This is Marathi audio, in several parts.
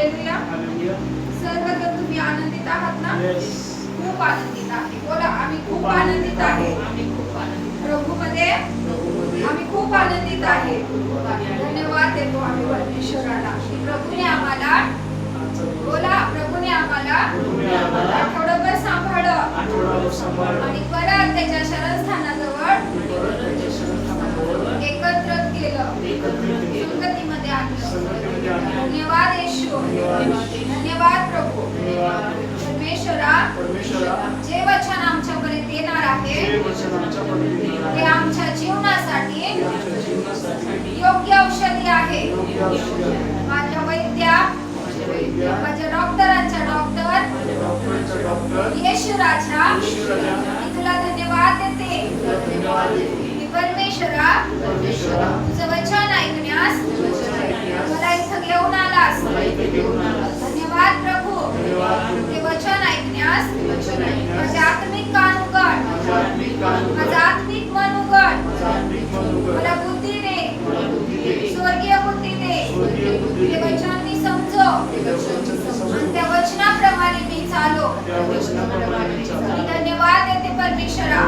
हालेलुया. सर्वजण तुम्ही आनंदित आहात ना? खूप आनंदित आहे. बोला, आम्ही खूप आनंदित आहे. प्रभूमध्ये आम्ही खूप आनंदित आहे. धन्यवाद देतो आम्ही परमेश्वराला. प्रभूने आम्हाला, बोला, प्रभूने आम्हाला आठवडाभर सांभाळलं आणि परत त्याच्या शरणस्थानाजवळ एकत्र केलं, संगतीमध्ये आणलं. धन्यवाद येशू, धन्यवाद प्रभू. परमेश्वरा, जे वचन आमच्यापर्यंत येणार आहे ते आमच्या जीवनासाठी योग्य औषधी आहे. माझ्या वैद्या, माझ्या डॉक्टरांच्या डॉक्टर येशू राजा, मी तुला धन्यवाद देते. परमेश्वरा, तुझं वचन ऐकण्यास मला इथं घेऊन आलास. धन्यवाद प्रभू. ते वचन ऐकण्यास माझे आत्मिक कान उघड, माझं आत्मिक मन उघड. मला बुद्धी दे, स्वर्गीय बुद्धी दे. ते वचन मी समजो आणि त्या वचनाप्रमाणे मी चालो. मी धन्यवाद देते परमेश्वरा.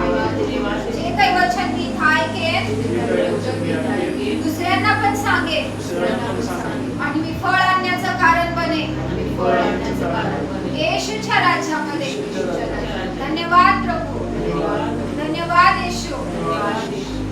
जे काही वचन मी ऐकेन दुसऱ्यांना पण सांगेन आणि मी फळ आणण्याचं कारण बनेन येशूच्या राज्यामध्ये. धन्यवाद प्रभू, धन्यवाद येशू,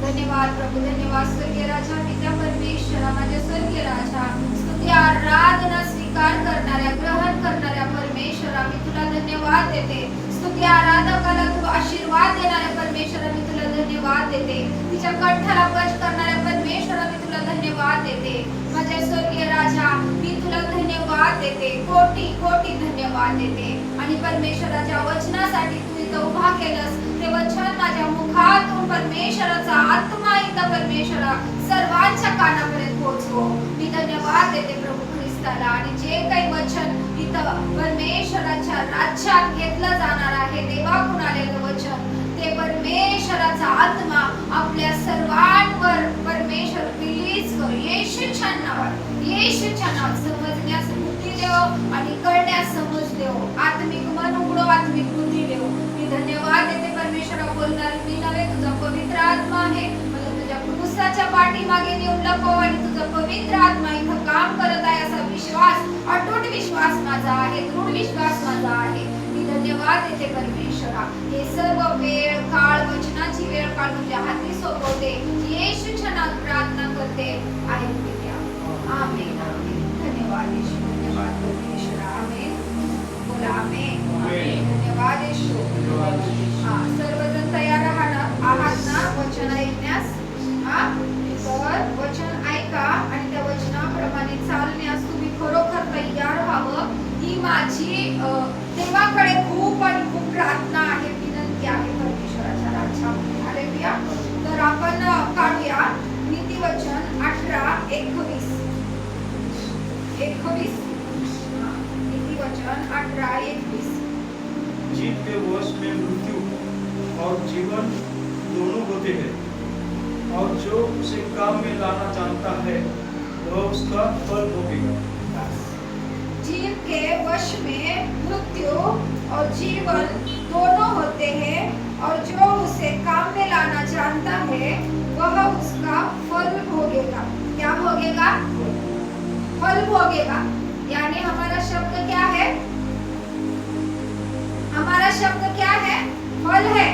धन्यवाद प्रभू, धन्यवाद स्वर्गीय राजा, पिता परमेश्वरा, माझ्या स्वर्गीय राजा. स्तुती आराधना स्वीकार करणाऱ्या, ग्रहण करणाऱ्या परमेश्वरा, मी तुला धन्यवाद देते. स्तुती आराधकाला तू आशीर्वाद देणाऱ्या परमेश्वरा, मी तुला धन्यवाद देते. तिच्या कंठाला वश करणाऱ्या परमेश्वरा, मी तुला धन्यवाद देते. माझ्या स्वर्गीय राजा, मी तुला धन्यवाद देते. कोटी कोटी धन्यवाद देते. आणि परमेश्वराच्या वचनासाठी तू इथं उभा केलंस, ते वचन माझ्या मुखातून परमेश्वराचा आत्मा इथं परमेश्वरा सर्वांच्या कानापर्यंत पोहोचवो. मी धन्यवाद देते प्रभू ख्रिस्ताला. आणि जे काही वचन इथं परमेश्वराच्या राज्यात घेतलं जाणार आहे, देवाकडून आलेलं वचन, ते परमेश्वराचा आत्मा आपल्या सर्वांवर परमेश्वर रिलीज कर. येशूच्या नावात, येशूच्या नावात समजण्यास बुद्धी देव आणि कळण्यास समज देव. आत्मिक मन उघडो, आत्मिक बुद्धी देव. मी धन्यवाद देते परमेश्वरा. बोलणार मी नव्हे, तुझा पवित्र आत्मा आहे. मला तुझ्या क्रूसाच्या पाठीमागे नेऊन लपव आणि तुझा पवित्र आत्मा इथं काम करत आहे असा विश्वास, अटूट विश्वास माझा आहे, दृढ विश्वास माझा आहे. मी धन्यवाद देते परमेश्वरा. हे सर्व वेळ काळ, वचनाची वेळ काळ तुझ्या हाती सोपवते. येशूच्या नावात प्रार्थना करते आहे. आमेन, आमेन. धन्यवाद येशू, धन्यवाद परमेश्वरा. आमेन. बोला आमेन. धन्यवाद येशू. सर्वजण तयार आहात ना वचन ऐकण्यास? तर वचन ऐका आणि त्या वचनाप्रमाणे चालण्यास तुम्ही खरोखर तयार व्हावं. ही माझी देवाकडे खूप आणि खूप प्रार्थना आहे, विनंती आहे परमेश्वराच्या राज्यामध्ये. हालेलुया. तर आपण काढूया नीतिवचन 18:21. नीतिवचन 18:21. जीव के वश में मृत्यु और जीवन दोनों होते हैं, और जो उसे काम में लाना जानता है वह उसका फल भोगेगा। जीव के वश में मृत्यु और जीवन दोनों होते हैं, और जो उसे काम में लाना जानता है वह उसका फल भोगेगा। क्या भोगेगा? फल भोगेगा। यानी हमारा शब्द क्या है? हमारा शब्द क्या है? फल है,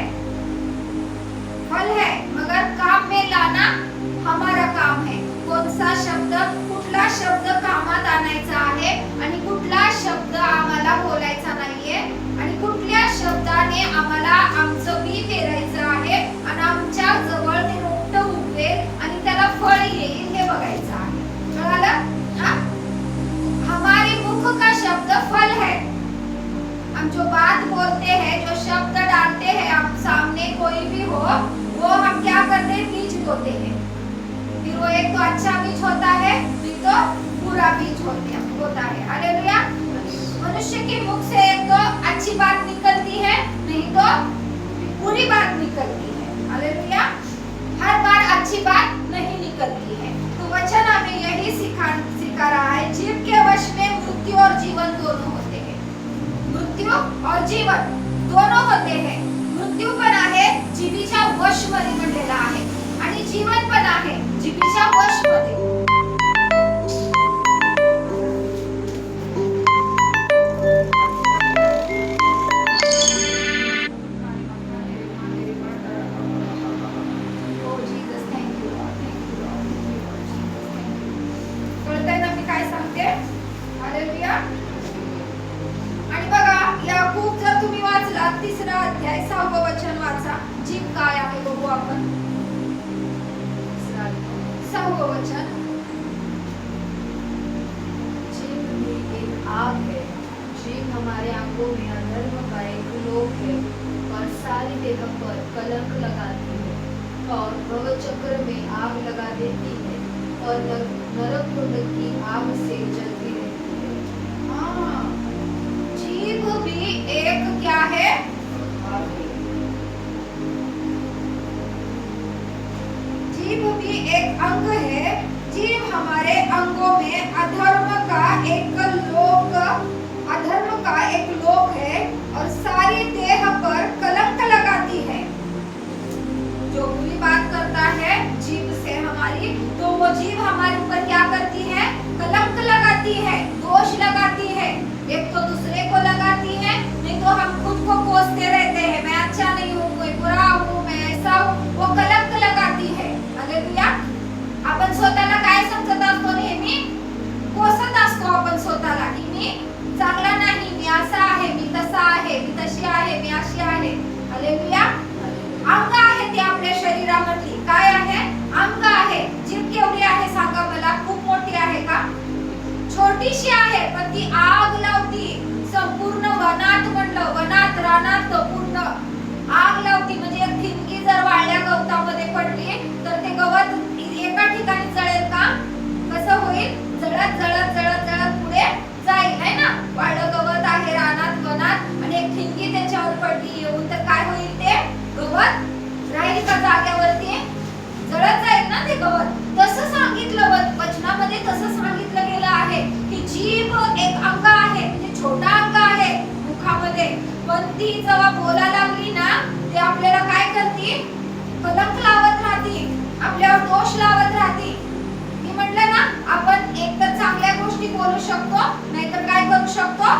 फल है, मगर काम में लाना हमारा काम है. कोणता शब्द, कुठला शब्द कामात आणायचा आहे आणि कुठला शब्द आम्हाला बोलायचा नाहीये, आणि कुठल्या शब्दाने आम्हाला आमचं बी पेरायचं आहे आणि आमच्या जवळ ते रोपटं उगवेल आणि त्याला फळ येईल हे बघायचं आहे. कळालं? हमारे मुख का शब्द फल है. हम जो बात बोलते हैं, जो शब्द डालते हैं, हम सामने कोई भी हो, वो हम क्या करते हैं? बीज बोते हैं. फिर वो एक तो अच्छा बीज होता है, फिर तो बुरा बीज होता है. हालेलुया. मनुष्य के मुख से एक तो अच्छी बात निकलती है, नहीं तो बुरी बात निकलती है. हालेलुया. हर बार अच्छी बात नहीं निकलती है. तो वचन हमें यही सिखा रहा है, जीव के वश में मृत्यु और मृत्यू और जीवन दोनों होते हैं. मृत्यू पण आहे जिभेच्या वश मध्ये म्हणलेला आहे आणि जीवन पण आहे जिभेच्या वश मध्ये. तिसरा अध्याय 6वं वचन वाचा. जीभ काय आहे बघू आपण. 6वं वचन. जीभ भी एक आग है. जीभ हमारे आंखों में अधर्म का एक लोक है और सारी देह पर कलंक लगाती है और भवचक्र में आग लगा देती है और नरक कुंड की आग से जलती रहती है. हाँ, जीभ भी एक क्या है. जीभ भी एक अंग है. जीभ हमारे अंगों में अधर्म का एक लोक है और सारी देह पर कलंक लगाती है. जो बुरी बात करता है जीभ से हमारी, तो वो जीभ हमारे ऊपर क्या करती है. कलंक लगाती है, दोष लगाती है. एक तो दूसरे को लगाती है, नहीं तो हम खुद को कोसते रहते हैं. मैं अच्छा नहीं हूँ, कोई बुरा हूँ, मैं ऐसा हूँ. वो कलंक लगाती है. हालेलुया. आपण स्वतःला काय समजत असतो. नेहमी कोसत असतो आपण स्वतःला की मी चांगला नाही, मी असा आहे, मी तसा आहे, मी तशी आहे, मी अशी आहे. हालेलुया. अंग आहे ते आपल्या शरीरामधली. काय आहे. अंग आहे. जीभ केवढी आहे सांगा मला. खूप मोठी आहे का. छोटीशी आहे पण ती आग लावती. संपूर्ण वनात म्हणलं, वनात रानात पूर्ण आग लावती. म्हणजे एक ठिणगी जर वाळल्या गवतामध्ये पडली तर ते गवत एका ठिकाणी जळेल का. कसं होईल. जळत जळत जळत जळत पुढे जाईल है ना. वाळलं गवत आहे रानात वनात आणि एक ठिणगी त्याच्यावर पडली येऊन तर काय होईल. ते गवत राहील का जाग्यावरती. जळत जाईल ना ते गवत. तसं सांगितलं वचनामध्ये, तसं सांगितलं गेलं आहे की जीभ एक अंग आहे. म्हणजे छोटा अंग आहे मुखामध्ये, पण ती जेव्हा बोलायला लागली ना ते आपल्याला काय करते. कलंक लावत राहते, आपल्यावर दोष लावत राहते. मी म्हटलं ना आपण एक तर चांगल्या गोष्टी बोलू शकतो, नाहीतर काय करू शकतो.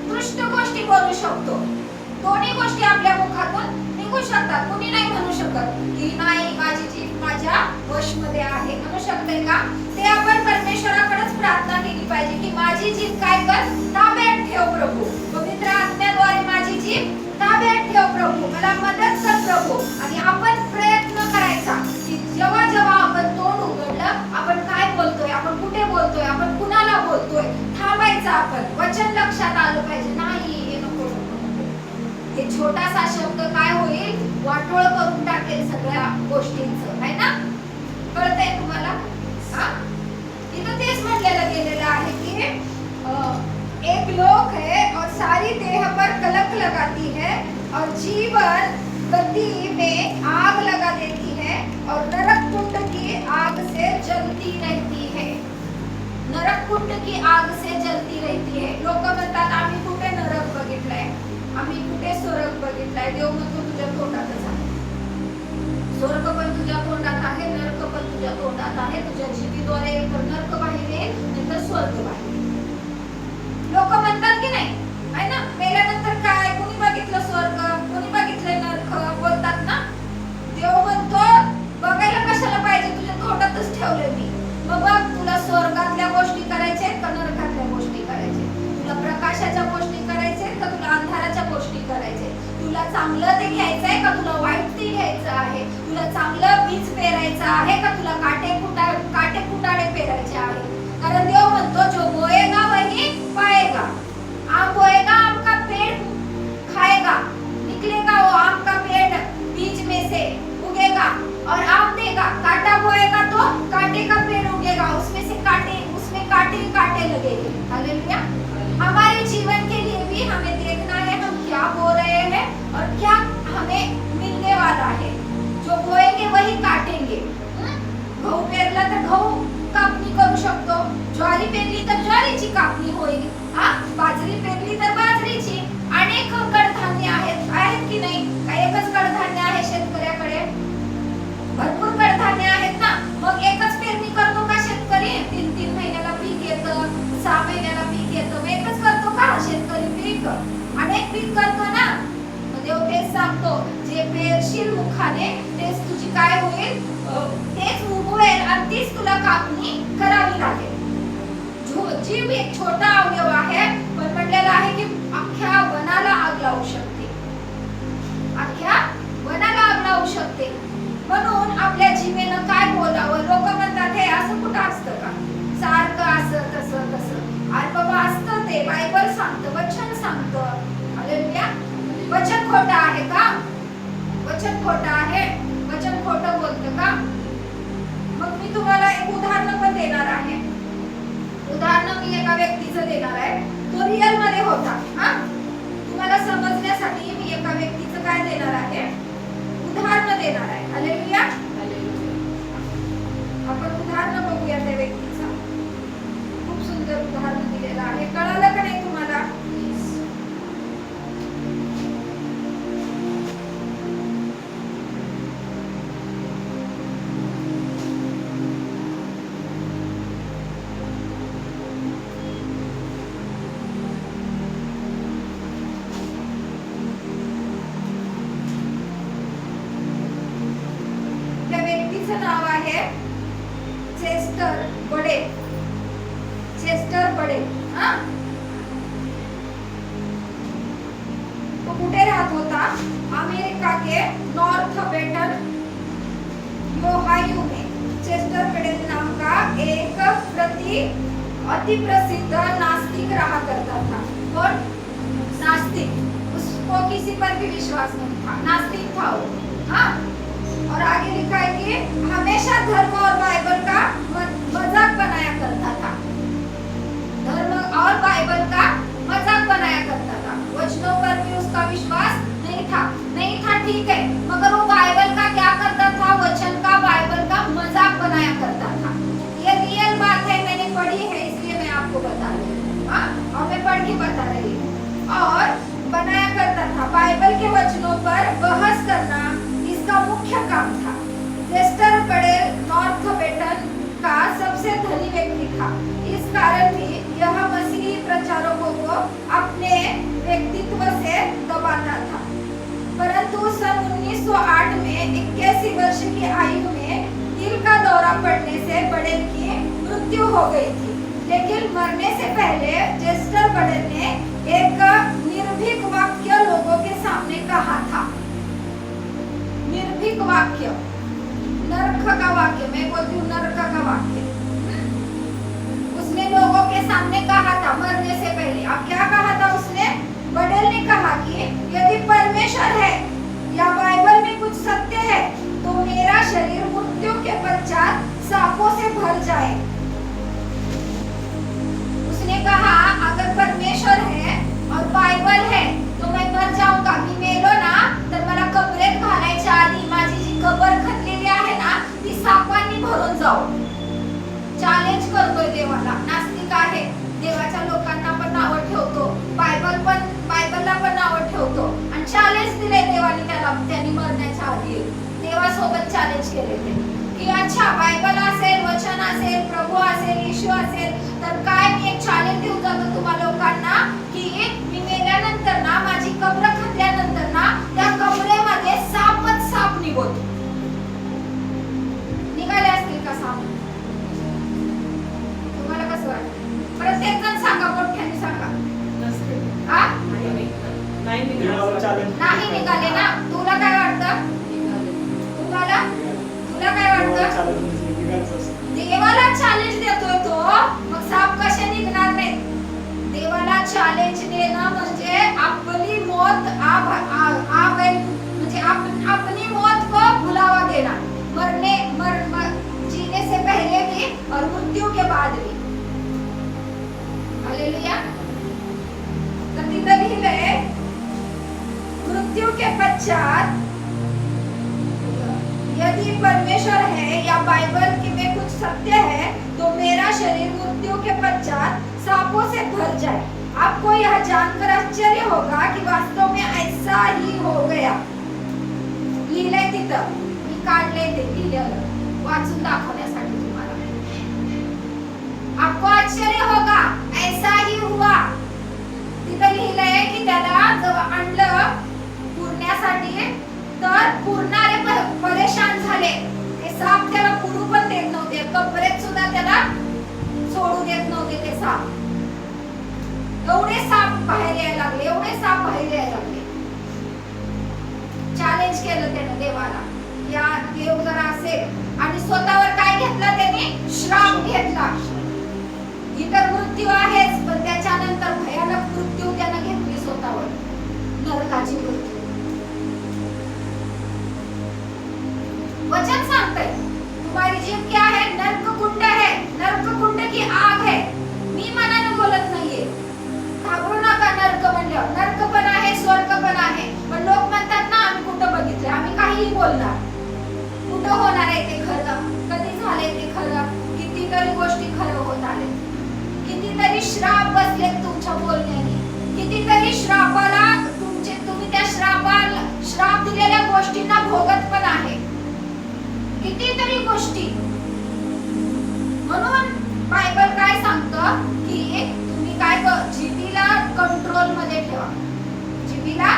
दुष्ट गोष्टी बोलू शकतो. दोन्ही गोष्टी आपल्या मुखातून निघू शकतात. कुणी नाही म्हणू शकत की नाही माझी जीभ माझ्या वश मध्ये आहे. म्हणू शकते का. ते आपण परमेश्वराकडेच प्रार्थना केली पाहिजे की माझी जीभ काय कर. ताब्यात ठेव प्रभू. पवित्र आत्म्याद्वारे माझी जीभ ताब्यात ठेव प्रभू. मला मदत कर प्रभू. आणि आपण प्रयत्न करायचा की जेव्हा जेव्हा आपण तोंड उघडलं आपण काय बोलतोय, आपण कुठे बोलतोय, आपण कुणाला बोलतोय. थांबायचं. आपण वचन लक्षात आलं पाहिजे. नाही हे नको. हे छोटासा शब्द काय होईल. वाटोळ करून टाकेल सगळ्या गोष्टींचं. है ना. कळतंय तुम्हाला. इथं तेच म्हटलेलं गेलेलं आहे की एक लोक है और सारी देह पर कलंक लगाती है और जीवन गति में आग लगा देती है और नरक कुंड की आग से जलती रहती है. नरक कुंड की आग से जलती रहती है. लोक म्हणतात आम्ही कुठे नरक बघितलाय, आम्ही कुठे स्वर्ग बघितलाय. देव म्हणतो तुझ्या तोंडातच आहे. स्वर्ग पण तुझ्या तोंडात आहे, नरक पण तुझ्या तोंडात आहे. तुझ्या जिभेद्वारे तर नरक बाहेर येईल, नंतर स्वर्ग बाहेर. लोक म्हणतात की नाही आहे ना. मेल्यानंतर काय. कोणी बघितलं स्वर्ग, कोणी बघितलं नरक बोलतात ना. देव म्हणतो बघायला कशाला पाहिजे. तुझ्या तोंडातच ठेवले मी. मग बघ तुला स्वर्गातल्या गोष्टी करायच्या का नरकातल्या गोष्टी करायच्या. तुला प्रकाशाच्या गोष्टी करायच्या का तुला अंधाराच्या गोष्टी करायच्या. तुला चांगलं ते घ्यायचंय का तुला वाईट ते घ्यायचं आहे. तुला चांगलं बीज पेरायचं आहे का तुला काटे कुटाडे पेरायचे आहे. कारण देव म्हणतो जो बोएगा वही पाएगा. आम बोएगा आम का पेड़ खाएगा, निकलेगा वो आम का पेड़ बीज में से उगेगा और आम देगा. कांटा बोएगा तो कांटे का पेड़ उगेगा, उसमें कांटे ही कांटे लगेंगे. हालेलुया. हमारे जीवन के लिए भी हमें देखना है हम क्या बो रहे हैं और क्या हमें मिलने वाला है. जो बोएंगे वही काटेंगे. बोलशील मुखाने तेच तुझी काय होईल, तेच उगवेल आणि तीच तुला कापणी करावी लागेल. जीभ एक छोटा अवयव आहे, पण म्हटलेलं आहे की अख्ख्या वनाला आग लावू शकते, अख्ख्या वनाला आग लावू शकते. म्हणून आपल्या जीवेनं काय बोलावं. लोक म्हणतात हे असं कुठं असतं का, सारखं असं तसं तसं. अरे बाबा असतं, ते बायबल सांगतं, वचन सांगतं. हालेलुया. वचन खोटं आहे का? वचन खोटं आहे? वचन खोटं बोलतं का? मग मी तुम्हाला एक उदाहरण पण देणार आहे. उदाहरण मी एका व्यक्तीचं देणार आहे. तो रिअल मध्ये होता. हा, तुम्हाला समजण्यासाठी मी एका व्यक्तीचं काय देणार आहे, उदाहरण देणार आहे. हालेलुया. आपण उदाहरण बघूया त्या व्यक्तीचं. खूप सुंदर उदाहरण दिलेलं आहे. कळालं का नाही तुम्हाला? नाव आहे चेस्टर बडे. चेस्टर बडे. तो कुठे राहत होता? अमेरिका के नॉर्थ वेस्टर्न ओहायो में चेस्टर बडे नाम का एक अति प्रसिद्ध नास्तिक रहा करता था. कौन? नास्तिक. उसको किसी पर भी विश्वास नहीं था, नास्तिक था वो. हाँ, और आगे लिखा है कि हमेशा धर्म और बाइबल का मजाक बनाया करता था. धर्म और बाइबल का मजाक बनाया करता था. वचनों पर भी उसका विश्वास नहीं था, ठीक है, मगर वो बाइबल का क्या करता था? वचन का, बाइबल का मजाक बनाया करता था. ये रियल बात है, मैंने पढ़ी है, इसलिए मैं आपको बता रही हूँ. और मैं पढ़ के बता रही हूँ. और बनाया करता था. बाइबल के वचनों पर बहस करना इसका मुख्य काम था. चेस्टर बडे नॉर्थ वेस्टर्न का सबसे धनी व्यक्ति था. इस कारण भी यह मसीही प्रचारकों को अपने व्यक्तित्व से दबाता था. परंतु सन 1908 में 81 वर्ष की आयु में दिल का दौरा पड़ने से बडे की मृत्यु हो गई थी. लेकिन मरने से पहले चेस्टर बडे ने एक निर्भीक वाक्य लोगों के सामने कहा था. निर्भीक वाक्य, नरक का वाक्य, मैं बोलती हूँ नरक का वाक्य. उसने लोगों के सामने कहा था मरने से पहले. अब क्या कहा था उसने? बडेल ने कहा कि यदि परमेश्वर है या बाइबल में कुछ सत्य है तो मेरा शरीर मृत्यु के पश्चात सांपों से भर जाए. उसने कहा अगर परमेश्वर है और बाइबल है तो मैं मर जाऊंगा. मी मेलो ना तर मला कबरेत घालायच्या आधी माझी जी कबर खणलेली आहे ना ती सापांनी भरून जाऊ. चॅलेंज करतोय देवाला. नास्तिक आहे, देवाच्या लोकांना पण नाव ठेवतो, बायबलला पण नाव ठेवतो आणि चॅलेंज दिले देवाने त्याला. त्यांनी मरण्याच्या आधी देवासोबत चॅलेंज केले ते की अच्छा बायबल असेल, वचन असेल, प्रभू असेल, येशू असेल तर काय मी एक चॅलेंज देऊन जातो तुम्हा लोकांना की मी मेल्यानंतर ना, माझी कबर खणल्यानंतर ना त्या कबरेमध्ये सापच साप निघतो. निघाले असतील का साप? तुम्हाला कसं वाटतं? प्रत्येक जण सांगा, मोठ्याने सांगा. नाही निघाले ना? तुला काय वाटतं? तुला काय वाटतं? देवाला चॅलेंज देतोय तो, मग साप कसे निघणार नाही? देवाला चॅलेंज देणं म्हणजे आपली मौत म्हणजे अपनी मौत को भुलावा देना. जीने से पहले भी और मृत्यु के बाद भी. हालेलुया. तर तिथं लिहिलंय मृत्यु के पश्चात यदि परमेश्वर है या बाइबल में कुछ सत्य है तो मेरा शरीर मृत्यु के पश्चात सांपों से भर जाए. आपको यह जानकर आश्चर्य होगा कि वास्तव में ऐसा ही हो गया. लिहिलंय तिथं, मी काढले ते लिहिलेलं वाचून दाखवण्यासाठी तुम्हाला. आपको आश्चर्य होगा ऐसा ही हुआ. तिथं लिहिलंय की त्याला जेव्हा आणलं पुरण्यासाठी तर पुरणारे परेशान झाले. ते साप त्याला पुरू पण देत नव्हते, कपड्यात सुद्धा त्याला सोडू देत नव्हते ते साप. एवढे साप बाहेर यायला लागले, एवढे साप बाहेर यायला लागले. चॅलेंज केलं त्याने देवाला, या देव जर असेल, आणि स्वतःवर काय घेतला त्याने? श्राप घेतला. इतर मृत्यू आहेच, पण त्याच्यानंतर भयानक मृत्यू त्याने घेतली स्वतःवर, नरकाची मृत्यू. वचन सांगतंय तुम्हारी जीव क्या है? नरक कुंड है, नरक कुंड की आग है. मी मनाने बोलत नाहीये, घाबरू नका. नरक म्हणलं, नरक पण आहे, स्वर्ग पण आहे. पण लोक म्हणतात ना आम्ही कुठं बघितलंय, आम्ही काहीही बोलणार. कुठं होणार आहे ते खरं? कधी झालंय ते खरं? कितीतरी गोष्टी खरं होत आले, कितीतरी श्राप बसले तुमच्या बोलण्याने, कितीतरी श्रापाला तुम्ही त्या श्राप दिलेल्या गोष्टींना भोगत पण आहे, कितीतरी गोष्टी. म्हणून बायबल काय सांगतं की तुम्ही काय जिभेला कंट्रोल मध्ये ठेवा, जिभेला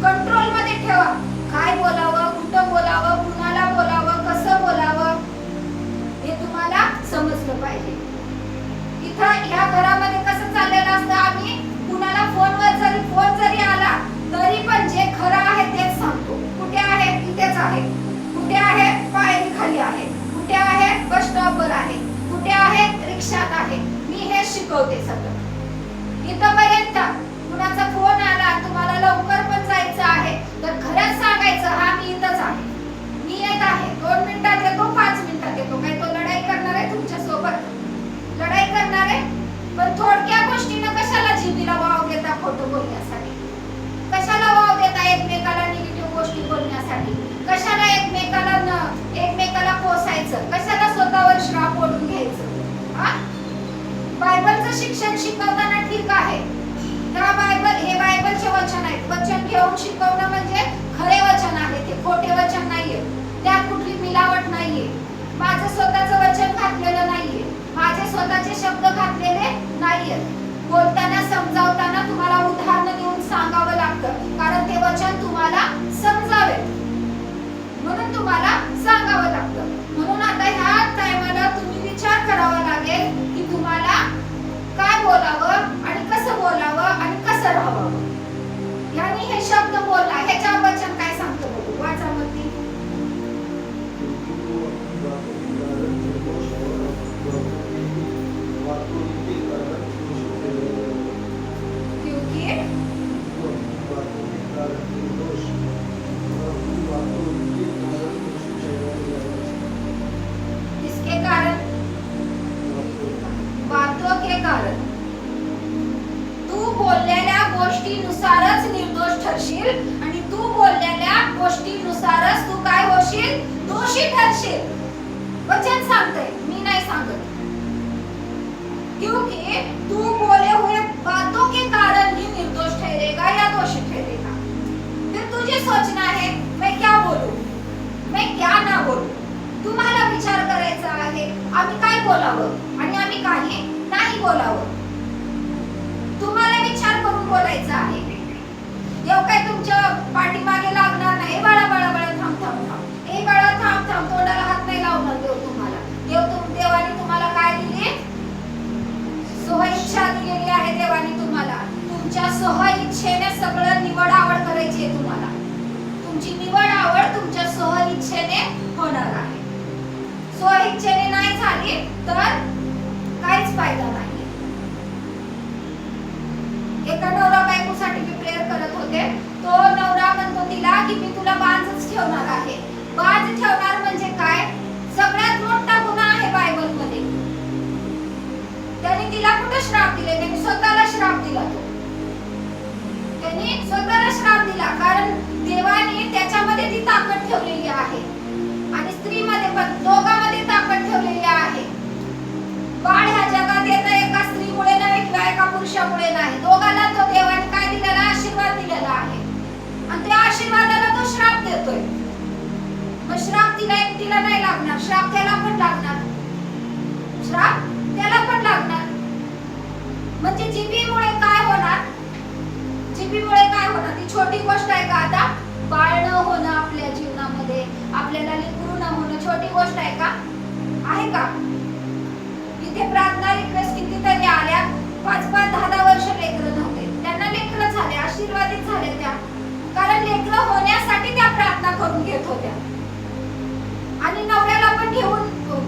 कंट्रोल मध्ये ठेवा. काय बोलावं, कुठं बोलावं, कुणाला बोलावं, कसं बोलावं, हे तुम्हाला समजलं पाहिजे. इथं ह्या घरामध्ये कसं चाललेलं असतं, आम्ही कुणाला फोन जरी आला तरी पण जे खरं आहे तेच सांगतो. कुठे आहे? इथेच आहे. कुठे आहे? पायरी खाली आहे. कुठे आहे? बस स्टॉपवर आहे. कुठे आहे? रिक्षात आहे. मी हे शिकवते सगळं. इथपर्यंत कुणाचा फोन आला, तुम्हाला लवकर पण जायचं आहे, तर खरंच सांगायचं, हा मी इथंच आहे, मी येत आहे, 2 मिनिटात येतो, 5 मिनिटात येतो. काय तो लढाई करणार आहे तुमच्या सोबत? लढाई करणार आहे? पण थोडक्या गोष्टीनं कशाला जिभेला वाव देता खोटं बोलण्यासाठी? कशाला वाव देता एकमेकाला निगेटिव्ह गोष्टी बोलण्यासाठी? कशाला एकमेकाला पोसायचं? कशाला स्वतःवर श्राप ओढून घ्यायचं? बायबलचं शिक्षण शिकवताना ठीक आहे, हे बायबलचे वचन आहेत. वचन घेऊन शिकवणं म्हणजे खरे वचन आहे, ते खोटे वचन नाहीये, त्यात कुठली मिलावट नाहीये. माझं स्वतःचं वचन घातलेलं नाहीये, माझे स्वतःचे शब्द घातलेले नाहीयेत. बोलताना समजावताना तुम्हाला उदाहरण देऊन सांगावं लागतं, कारण ते वचन तुम्हाला समजावे म्हणून तुम्हाला सांगावं लागतं. म्हणून आता ह्या टायमाला तुम्ही विचार करावा लागेल की तुम्हाला काय बोलावं आणि कसं बोलावं आणि कसं राहावं. यानी हे शब्द बोलला, ह्याच्यावर वचन काय सांगतं बघू, वाचा मग ती. इसके कारण, बातों के कारण, तू बोललेल्या गोष्टीनुसारच निर्दोष ठरशील आणि तू बोललेल्या गोष्टीनुसारच तू काय होशील? दोषी ठरशील. वचन सांगतंय, मी नाही सांगत. क्योंकि तू बोले हुए बातों के कारण ही निर्दोष ठहरेगा या दोषी ठहरेगा. फिर तुझे सोचना है मैं क्या बोलूं, मैं क्या ना बोलूं. तुम्हाला विचार करायचा आहे आम्ही काय बोलावं आणि आम्ही काही नाही बोलावं. तुम्हाला विचार करून बोलायचं आहे. देव काय तुमच्या पाठीमागे लागणार नाही. बाळा बाळा बाळा थांब थांब थांब, ए बाळा थांब थांब, तोंडाला हात नाही लावणार देव तुम्हाला. देवाने तुम्हाला काय दिली? स्वइच्छा दिलेली आहे देवाने तुम्हाला. तुमच्या स्वइच्छेने सगळं निवड आवड करायची आहे तुम्हाला. तुमची निवड आवड तुमच्या स्वइच्छेने होणार आहे. स्वइच्छेने नाही झाली तर काहीच फायदा नाही. एका नवरा बायकोसाठी मी प्रेयर करत होते. तो नवरा म्हणतो तिला की मी तुला बाजच ठेवणार आहे. बाज ठेवणार म्हणजे काय? सगळ्यात मोठा गुन्हा आहे बायबल मध्ये. त्यांनी तिला कुठे श्राप दिले? त्यांनी स्वतःला श्राप दिला. त्यांनी स्वतःला श्राप दिला कारण देवाने त्याच्यामध्ये ती ताकद ठेवलेली आहे आणि स्त्रीमध्ये पण, दोघांमध्ये ताकद ठेवलेली आहे. बाळ ह्या जगात येतं एका स्त्रीमुळे नाही किंवा एका पुरुषामुळे नाही. दोघांना तो देवाने काय दिलेला? आशीर्वाद दिलेला आहे आणि त्या आशीर्वादाला तो श्राप देतोय. मग श्राप तिला एकटीला नाही लागणार, श्राप त्याला पण लागणार. श्राप त्याला पण लागणार. म्हणजे जिभेमुळे काय होणार? जिभेमुळे काय होणार? ती छोटी गोष्ट आहे का? आता बाळ न होणं आपल्या जीवनामध्ये, आपल्याला लेकरू न होणं छोटी गोष्ट आहे का? आहे का? इथे प्रार्थना रिक्वेस्ट कितीतरी आल्या, 5-5, 10-10 वर्ष लेकरं नव्हते, त्यांना लेकरं झाले, आशीर्वादित झाले त्या, कारण लेकरं होण्यासाठी त्या प्रार्थना करून घेत होत्या. आणि नवऱ्याला पण घेऊन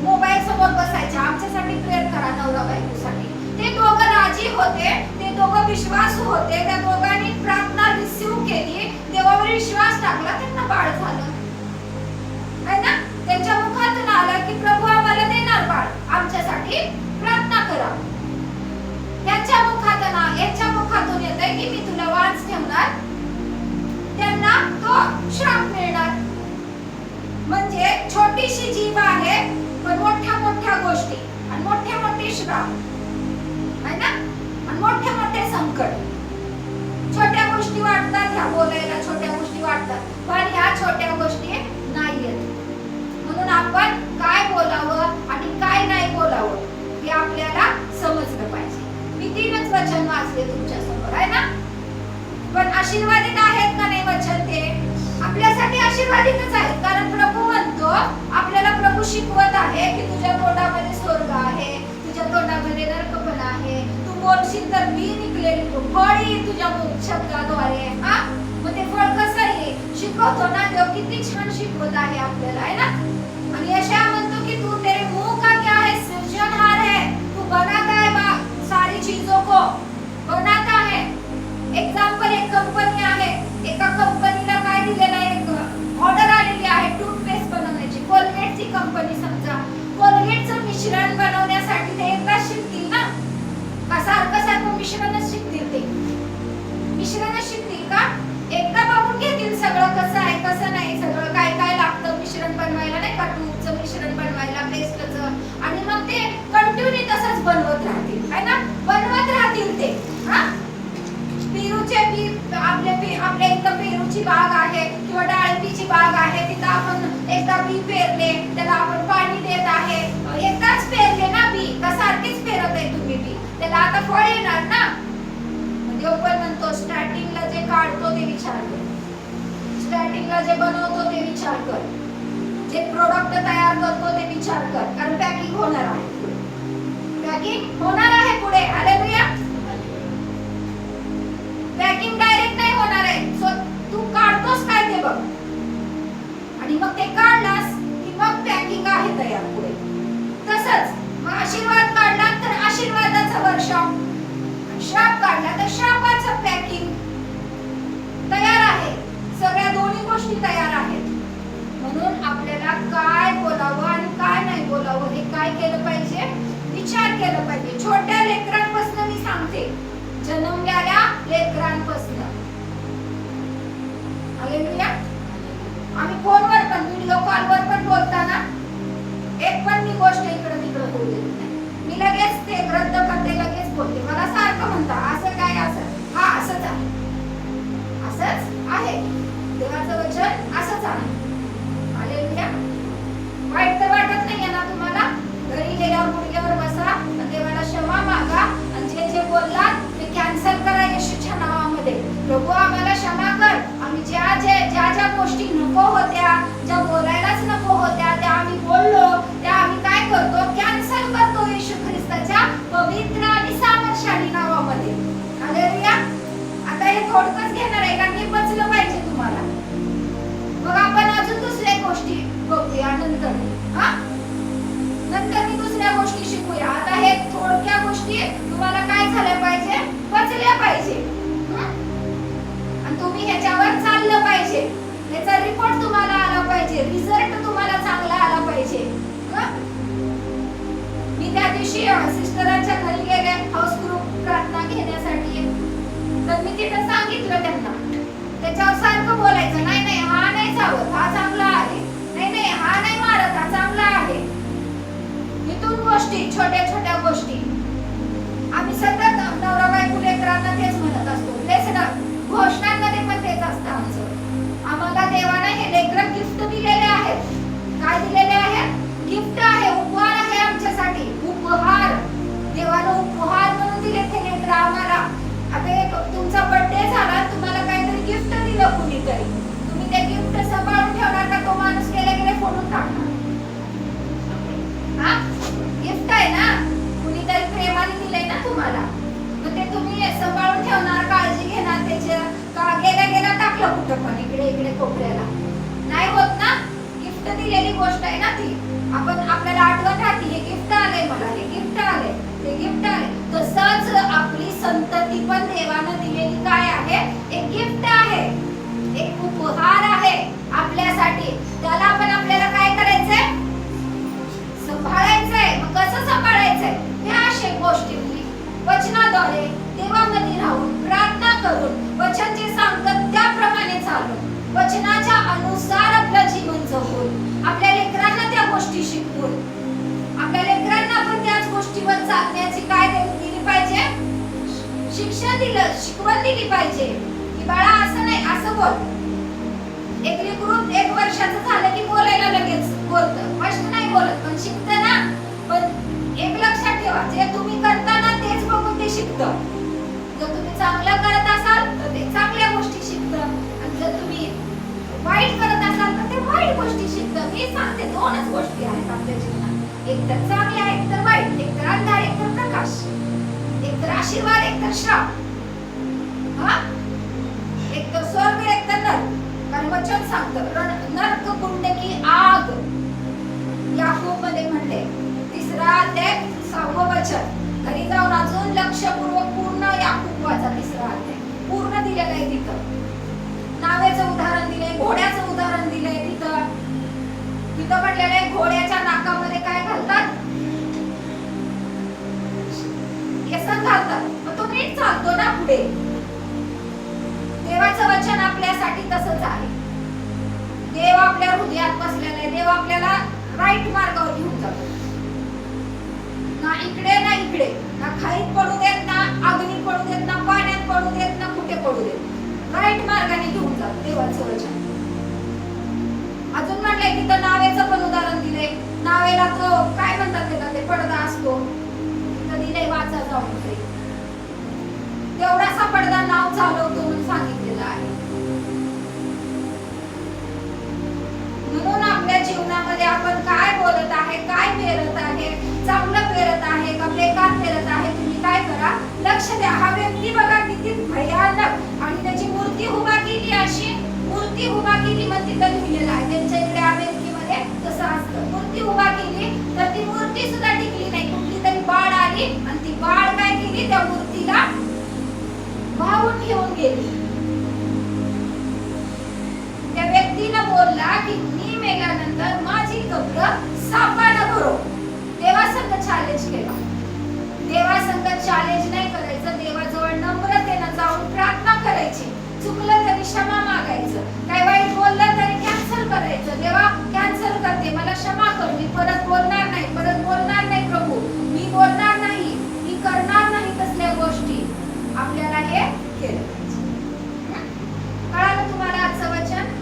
मोबाईल समोर बसायच्या, आमच्यासाठी प्रेयर करा, नवरा बायकोसाठी. ते दोघं राजी होते, ते दोघं विश्वासू होते, त्या दोघांनी प्रार्थना रिसीव्ह केली, देवावर विश्वास टाकला, त्यांना बाळ झालं. है ना? त्यांच्या मुखातून आलं की प्रभू आम्हाला देणार बाळ, आमच्यासाठी प्रार्थना करा. त्यांच्या मुखातून, याच्या मुखातून येतंय की मी तुला वाच ठेवणार, त्यांना तो श्राप मिळणार. म्हणजे छोटीशी जीव आहे, पण मोठ्या मोठ्या गोष्टी आणि मोठे मोठे श्राप, है ना? आणि मोठे मोठे संकट. छोट्या गोष्टी वाटतात ह्या बोलायला, छोट्या गोष्टी वाटतात, पण ह्या छोट्या गोष्टी नाहीयेत. म्हणून आपण काय बोलावं आणि काय नाही बोलावं हे आपल्याला समजलं पाहिजे. मी 3च वचन वाचले तुमच्या समोर, आहे ना? पण आशीर्वादित आहेत का नाही वचन? ते आपल्यासाठी आशीर्वादितच आहेत, कारण प्रभू म्हणतो, आपल्याला प्रभू शिकवत आहे की तुझ्या तोंडामध्ये स्वर्ग आहे, तुझ्या तोंडामध्ये नरकपण आहे, तू बोलशील तर मी निघलेली फळ येईल तुझ्या शब्दाद्वारे. हा, मग ते फळ कसं येईल शिकवतो ना देव, किती छान शिकवत आहे आपल्याला, आहे ना? आणि यशाया म्हणतो की तू तेरे मुंह का क्या है, सृजनहार है, तू बनाता है सारी चीजों को, बनाता है. एग्जाम्पल, एक कंपनी आहे, एका कंपनीला काय दिलेलं आहे, एक ऑर्डर आलेली आहे टूथपेस्ट बनवण्याची. कोलगेटची कंपनी समजा, कोलगेटचं मिश्रण बनवण्यासाठी ते एकदा शिकतील ना का सारखं मिश्रणच शिकतील? ते मिश्रणच शिकतील का? एकदा बघून घेतील सगळं कसं आहे कसं नाही, सगळं काय काय लागतं मिश्रण बनवायला, नाही का? टूथचं मिश्रण बनवायला, पेस्टचं, आणि मग ते कंटिन्यू तसंच बनवत राहतील, है ना? बनवत राहतील ते. हा, पेरूचे बी, आपल्या इथं पेरूची बाग आहे किंवा डाळिंबीची बाग आहे, तिथं आपण एकदा बी पेरले, त्याला आपण पाणी देत आहे, एकदाच पेरले ना बी, का सारखीच पेरत आहे तुम्ही बी, त्याला आता फळ येणार ना? देव पण म्हणतो स्टार्टिंगला जे काढतो ते विचार कर, स्टार्टिंगला जे बनवतो ते विचार कर, जे प्रोडक्ट तयार करतो ते विचार कर, कारण पॅकिंग होणार आहे, पॅकिंग होणार आहे पुढे. हालेलुया. पॅकिंग डायरेक्ट नाही होणार आहे, सो तू काढतोस काय ते बघ, आणि मग ते काढलास की मग पॅकिंग आहे तयार पुढे. तसंच मग आशीर्वाद काढला तर आशीर्वादाचं वर्षाव, श्राप काढला तर श्रापाचं पॅकिंग तयार आहे. सगळ्या दोन्ही गोष्टी तयार आहेत. म्हणून आपल्याला काय बोलावं आणि काय नाही बोलावं हे काय केलं पाहिजे, विचार केला पाहिजे. छोट्या लेकरांपासून मी सांगते, जन्मलेल्या लेकरांपासून. हालेलुया. आम्ही फोनवर पण, व्हिडिओ कॉलवर पण बोलताना एक पण मी गोष्ट इकडे तिकडे बोलू देत नाही. मी लगेच ते रद्द करते, लगेच बोलते. मला सारखं म्हणता असं काय, असं, हा असंच आहे, असंच आहे, देवाचं वचन असंच आहे. हालेलुया. वाईट तर वाटत नाहीये ना तुम्हाला? घरी गेल्यावर गुडघ्यावर बसा, देवाला क्षमा मागा, आणि जे जे बोललात ते कॅन्सल करा येशूच्या नावामध्ये. प्रभू आम्हाला क्षमा कर, आम्ही ज्या दिलेली गोष्ट आहे ना ती. आपण आपल्याला आठवण राहते, हे गिफ्ट आलंय मला, हे गिफ्ट आलंय, हे गिफ्ट आलंय. तसंच आपली संतती पण देवानं दिलेली काय आहे? एक गिफ्ट आहे, एक उपहार आहे आपल्यासाठी. त्याला पण आपल्याला काय करायचंय? सांभाळायचंय. मग कसं सांभाळायचंय? ह्या अशा गोष्टी वचनाद्वारे देवामध्ये राहून, प्रार्थना करून, वचन जे सांगतात त्याप्रमाणे चालून, वचनाच्या अनुसार आपलं जीवन जगून, आपल्या लेकरांना त्या गोष्टी शिकवून, आपल्या लेकरांना पण त्याच गोष्टीवर चालण्याची काय दिली पाहिजे? शिक्षण दिलं, शिकवण दिली पाहिजे की बाळा असं नाही, असं बोल. एक लेकरू 1 वर्षाचं झालं की बोलायला लगेच बोलतं, स्पष्ट नाही बोलत, पण शिकतं ना. पण एक लक्षात ठेवा, जे तुम्ही करताना तेच बघून ते शिकतं. जर तुम्ही चांगलं करत असाल तर ते चांगल्या गोष्टी शिकतं, आणि जर तुम्ही वाईट करत असाल तर ते वाईट गोष्टी शिकतं. मी सांगते 2च गोष्टी आहेत आपल्या जीवनात, एक तर चांगल्या, एक तर वाईट, एक तर अंधार, एक तर प्रकाश, एक तर आशीर्वाद, एक तर श्राप, हा, एक तर स्वर्ग, एक तर नरक. कारण वचन सांगतं नरक कुंड की आग, याकूब मध्ये म्हणले 3रा अध्याय 6वं वचन. घरी जाऊन अजून लक्षपूर्वक पूर्ण याकूब वाचा, 3रा अध्याय पूर्ण दिलेलं आहे तिथं. नावेचं उदाहरण दिलंय, घोड्याचं उदाहरण दिलंय तिथं. तिथं म्हटलेलं आहे घोड्याच्या नाकामध्ये काय घालतात? केसं घालतात. मग तो नीट चालतो ना पुढे. देवाचं वचन आपल्यासाठी तसंच आहे. देव आपल्या हृदयात बसलेला आहे. देव आपल्याला राईट मार्गावर घेऊन जातो. ना इकडे ना इकडे, ना खाईत पडू देत, ना अग्नी पडू देत, ना पाण्यात पडू देत, ना कुठे पडू देत. राईट मार्गाने घेऊन जातो देवाचं वचन. अजून म्हटलंय तिथं नावेचं पण उदाहरण दिलंय. नावेला तो काय म्हणतात त्याला, ते पडदा असतो तिथं दिलंय, वाचा जाऊन ते. तेवढासा पडदा नाव चालवतो म्हणून सांगितलेलं आहे. म्हणून आपल्या जीवनामध्ये आपण काय बोलत आहे, काय पेरत आहे, चांगलं पेरत आहे का बेकार पेरत आहे, तुम्ही काय करा, लक्ष द्या. हा व्यक्ती बघा किती भयानक, आणि त्याची मूर्ती उभा केली, अशी मूर्ती उभा केली मग तिथं लिहिलेलं आहे. त्यांच्या इकडे अमेरिकेमध्ये तसं असतं. मूर्ती उभा केली तर ती मूर्ती सुद्धा टिकली नाही. कुठली तरी बाळ आली आणि ती बाळ काय केली, त्या मूर्तीला वाहून घेऊन गेली. त्या व्यक्तीनं बोलला की मी मेल्यानंतर माझी कब्र सापानं भरो. देवासंग चॅलेंज केला. देवासंग चॅलेंज नाही करायचं, देवाजवळ नम्रतेनं जाऊन प्रार्थना करायची. चुकलं तरी क्षमा मागायचं, काय वाईट बोललं तरी कॅन्सल करायचं. देवा कॅन्सल करते, मला क्षमा कर, मी परत बोलणार नाही, परत बोलणार नाही प्रभू, मी बोलणार नाही, मी करणार नाही तसल्या गोष्टी. आपल्याला हे केलं पाहिजे. कळालं तुम्हाला आजचं वचन?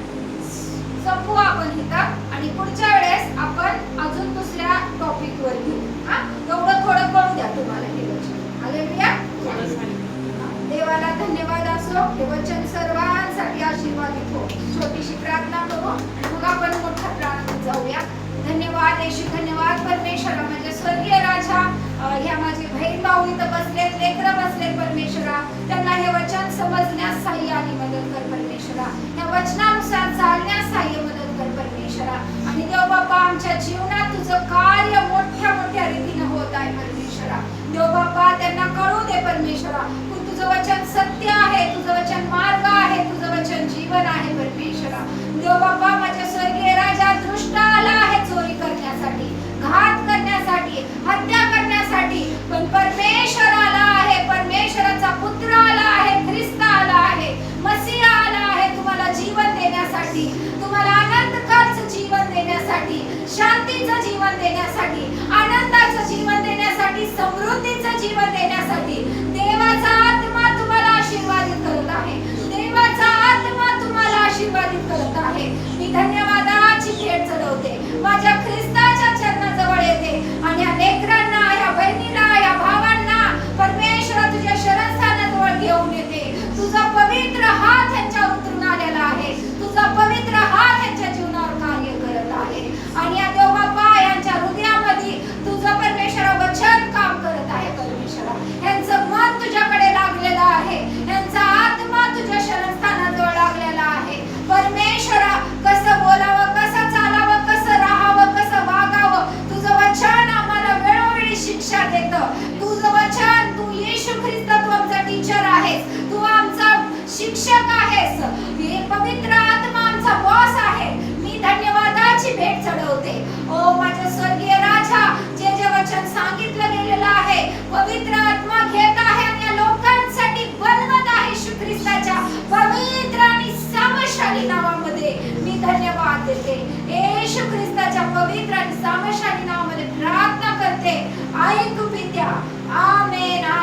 संपवू आपण इथं आणि पुढच्या वेळेस आपण अजून दुसऱ्या टॉपिक वर घेऊ. हा, एवढं थोडं कळू द्या तुम्हाला हे वचन. हालेलुया. देवाला धन्यवाद असो. हे वचन सर्वांसाठी आशीर्वादित हो. छोटीशी प्रार्थना करू आणि मग आपण मोठ्या प्रार्थनेत जाऊया. धन्यवाद येशू, धन्यवाद परमेश्वरा, माझ्या स्वर्गीय राजा. ह्या माझे बहीण भाऊ इथं बसलेत, लेकरं बसलेत परमेश्वरा, त्यांना हे वचन समजण्यास सहाय्य आणि मदत कर परमेश्वरा. या वचनानुसार चालण्यास सहाय्य मदत कर परमेश्वरा. आणि देव बाप्पा, आमच्या जीवनात तुझं कार्य मोठ्या मोठ्या रीतीने होत आहे परमेश्वरा. देव बाप्पा, त्यांना कळू दे परमेश्वरा, तुझं वचन सत्य आहे, तुझं वचन मार्ग आहे, तुझं वचन जीवन आहे परमेश्वरा. देव बाप्पा, माझ्या स्वर्गीय राजा, दृष्ट आला आहे चोरी करण्यासाठी, घात करण्यासाठी, हत्या करण्यासाठी, पण परमेश्वर आला आहे, परमेश्वराचा पुत्र आला आहे, ख्रिस्त आला आहे, मसीहा आला आहे तुम्हाला जीवन देण्यासाठी, तुम्हाला आनंदकारचं जीवन देण्यासाठी, शांतीचं जीवन देण्यासाठी, आनंदाचं जीवन देण्यासाठी, समृद्धीचं जीवन देण्यासाठी. देवाचा आत्मा तुम्हाला आशीर्वादित करत आहे. देवाचा आत्मा तुम्हाला आशीर्वादित करत आहे. मी धन्यवादाची भेट चढवते, माझ्या ख्रिस्ताच्या चरणाजवळ येते आणि या लेकरांना, या बहिणीला, या भावांना परमेश्वर तुझ्या शरणस्थानाजवळ घेऊन येते. तुझा पवित्र हात त्यांच्यावर उतरून आलेला आहे, तुझा पवित्र हात त्यांच्या जीवनावर कार्य करत आहे. आणि या देव बाप्पा, यांच्या हृदयामध्ये तुझं परमेश्वर वचन काम करत आहे परमेश्वरा. यांचं मन तुझ्याकडे लागलेलं आहे, यांचा आत्मा तुझ्या शरणस्थानाजवळ लागलेला आहे परमेश्वरा. कसं बोलावं, कसं पवित्र आत्मा घेत आहे आणि या लोकांसाठी बनवत आहे. येशू ख्रिस्ताच्या पवित्र आणि सामर्थ्यशाली नावामध्ये मी धन्यवाद देते. येशू ख्रिस्ताच्या पवित्र आणि सामर्थ्यशाली नावामध्ये प्रार्थना करते. ऐक पित्या. आमेन.